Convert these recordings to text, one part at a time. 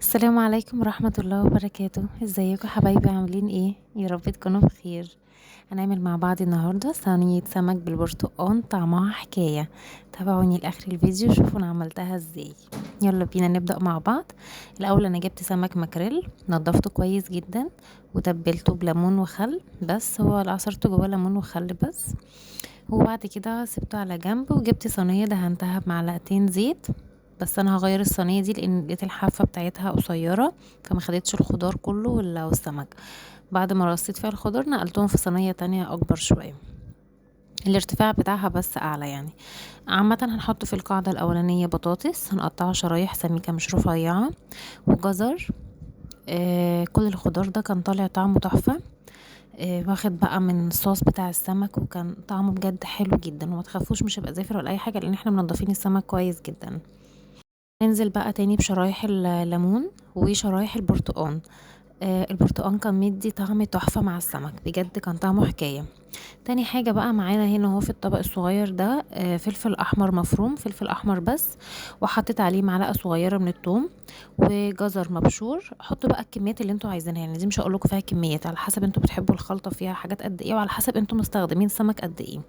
السلام عليكم ورحمة الله وبركاته. ازيكم حبايبي، عاملين ايه؟ يا رب تكونوا بخير. هنعمل مع بعض النهاردة صينية سمك بالبرتقال طعمها حكاية. تابعوني لاخر الفيديو شوفوا انا عملتها ازاي. يلا بينا نبدأ مع بعض. الاول انا جبت سمك ماكريل، نضفته كويس جدا وتبلته بليمون وخل، بس هو عصرته جواه ليمون وخل بس. وبعد كده سبته على جنب وجبت صينية دهنتها بمعلقتين زيت. بس انا هغير الصينيه دي لان لقيت الحافه بتاعتها قصيره، فما خدتش الخضار كله والسمك. بعد ما رصيت فيها الخضار نقلتهم في صينيه تانية اكبر شويه، الارتفاع بتاعها بس اعلى يعني. عامه هنحط في القاعده الاولانيه بطاطس هنقطعها شرايح سميكه مش رفيعه، وجزر. كل الخضار ده كان طالع طعمه تحفه. واخد بقى من الصوص بتاع السمك وكان طعمه بجد حلو جدا، وما تخافوش مش هيبقى زافر ولا اي حاجه لان احنا منضفين السمك كويس جدا. ننزل بقى تاني بشرايح الليمون وشرايح البرتقان. البرتقان كان مدي طعم تحفة مع السمك، بجد كان طعمه حكاية. تاني حاجة بقى معانا هنا هو في الطبق الصغير ده فلفل احمر مفروم، فلفل احمر بس. وحطيت عليه معلقة صغيرة من الثوم وجزر مبشور. حطوا بقى الكميات اللي انتوا عايزينها، يعني دي مش هقول لكم فيها كميات، على حسب انتوا بتحبوا الخلطة فيها حاجات قد ايه وعلى حسب انتوا مستخدمين سمك قد ايه.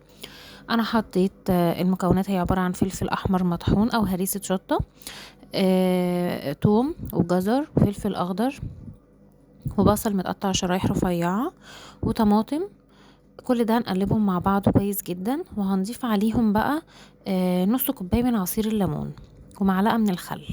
انا حطيت المكونات هي عبارة عن فلفل احمر مطحون او هريسة شطة، توم وجزر وفلفل اخضر وبصل متقطع شرايح رفيعة وطماطم. كل ده هنقلبهم مع بعض كويس جدا، وهنضيف عليهم بقى نص كوباية من عصير الليمون ومعلقة من الخل.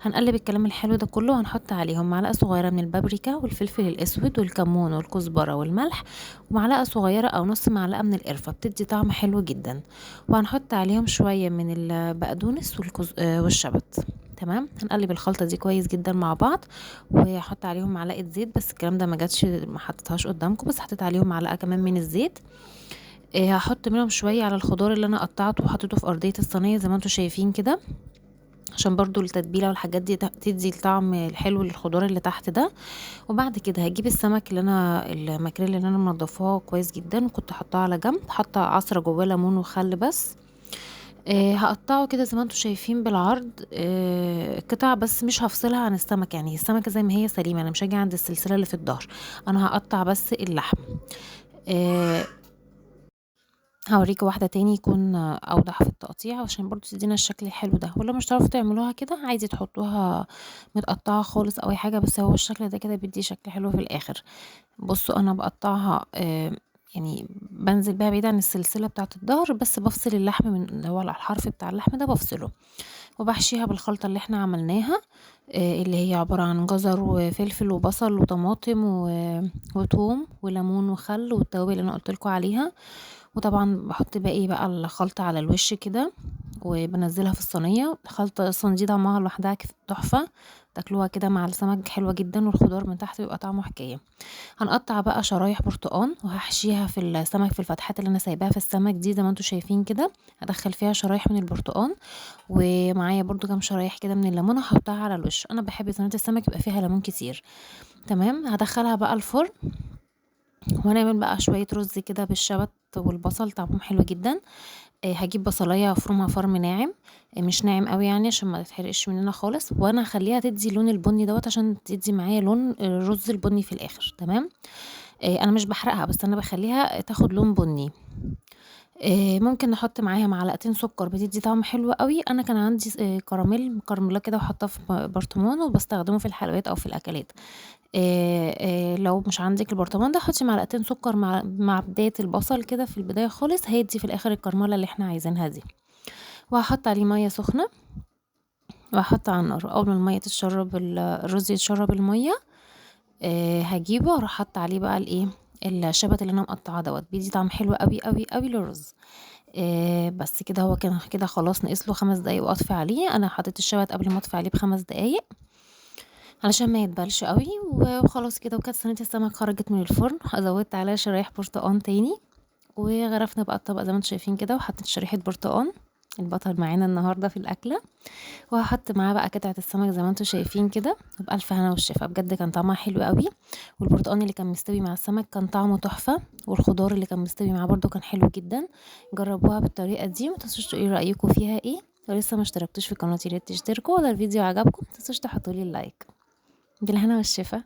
هنقلب الكلام الحلو ده كله، وهنحط عليهم معلقة صغيرة من البابريكا والفلفل الاسود والكمون والكزبرة والملح، ومعلقة صغيرة او نص معلقة من القرفة بتدي طعم حلو جدا. وهنحط عليهم شوية من البقدونس والشبت. تمام، هنقلب الخلطة دي كويس جدا مع بعض، وهحط عليهم معلقة زيت، بس الكلام ده ما جاتش ما حطيتهاش قدامكم، بس حطيت عليهم معلقة كمان من الزيت. هحط منهم شوية على الخضار اللي انا قطعته وحطيته في ارضية الصينية زي ما انتم شايفين كده، عشان برضو التتبيلة والحاجات دي تدي الطعم الحلو للخضار اللي تحت ده. وبعد كده هجيب السمك الماكريل اللي انا منضفاه كويس جدا وكنت حطاه على جنب، حاطه عصرة جواه ليمون وخل بس. هقطعه كده زي ما انتم شايفين بالعرض، قطع، بس مش هفصلها عن السمك، يعني السمكة زي ما هي سليمة، انا مش هاجي عند السلسلة اللي في الظهر، انا هقطع بس اللحم. آه هوريكي واحدة تاني يكون اوضح في التقطيع عشان برضو تدينا الشكل الحلو ده، ولو مش تعرفوا تعملوها كده عايزة تحطوها متقطعة خالص او اي حاجة، بس هو الشكل ده كده بيدي شكل حلو في الاخر. بصوا انا بقطعها يعني بنزل بيها بعيد عن السلسلة بتاعة الظهر، بس بفصل اللحم من اللي هو الحرف بتاع اللحم ده بفصله، وبحشيها بالخلطة اللي احنا عملناها، اللي هي عبارة عن جزر وفلفل وبصل وطماطم وثوم وليمون وخل والتوابل اللي انا قلتلكوا عليها. وطبعا بحط باقي بقى الخلطة على الوش كده وبنزلها في الصينية. الخلطة اصلا دي طعمها لوحدها تحفة، تاكلوها كده مع السمك حلوة جدا، والخضار من تحت بيبقى طعمه حكاية. هنقطع بقى شرايح برتقان وهحشيها في السمك في الفتحات اللي انا سايباها في السمك دي زي ما انتم شايفين كده. هدخل فيها شرايح من البرتقان ومعايا برضو كام شرايح كده من الليمون هحطها على الوش، انا بحب صينيه السمك يبقى فيها ليمون كتير. تمام، هدخلها بقى الفرن وهنعمل بقى شويه رز كده بالشبت والبصل طعمهم حلو جدا. هجيب بصلايه افرمها فرم ناعم، مش ناعم قوي يعني عشان ما تتحرقش مننا خالص، وانا هخليها تدي اللون البني دوت عشان تدي معايا لون الرز البني في الاخر. تمام، انا مش بحرقها بس انا بخليها تاخد لون بني. ممكن نحط معاها معلقتين سكر بتدي طعم حلو قوي. انا كان عندي كراميل مكرمله كده وحاطاه في برطمان وبستخدمه في الحلويات او في الاكلات. لو مش عندك البرطمان ده حطي معلقتين سكر مع بدايه البصل كده في البدايه خالص، هيدي في الاخر الكرمله اللي احنا عايزينها دي. وهحط عليه ميه سخنه واحط على النار، اول ما الميه تتشرب الرز يتشرب الميه، هاجيبه واروح حاطه عليه بقى الايه الشبت اللي انا مقطعاه دوت، بيدي طعم حلو قوي قوي قوي للرز. بس كده هو كان كده خلاص، ناقص له 5 دقايق واطفي عليه. انا حطيت الشبت قبل ما اطفي عليه ب5 دقايق علشان ما يتبلش قوي، وخلاص كده. وكانت صينيه السمك خرجت من الفرن، زودت عليها شرايح برتقان تاني، وغرفنا بقى الطبق زي ما انتم شايفين كده، وحطيت شريحه برتقان البطل معانا النهارده في الاكله، وهحط معاه بقى قطعه السمك زي ما انتم شايفين كده بألف هنا والشفا. بجد كان طعمها حلو قوي، والبرتقان اللي كان مستوي مع السمك كان طعمه تحفه، والخضار اللي كان مستوي معاه برده كان حلو جدا. جربوها بالطريقه دي، متنسوش تقولي رايكم فيها ايه. لو لسه ما اشتركتوش في قناتي ياريت تشتركوا، ولو الفيديو عجبكم متنسوش تحطولي اللايك. بالهنا والشفا.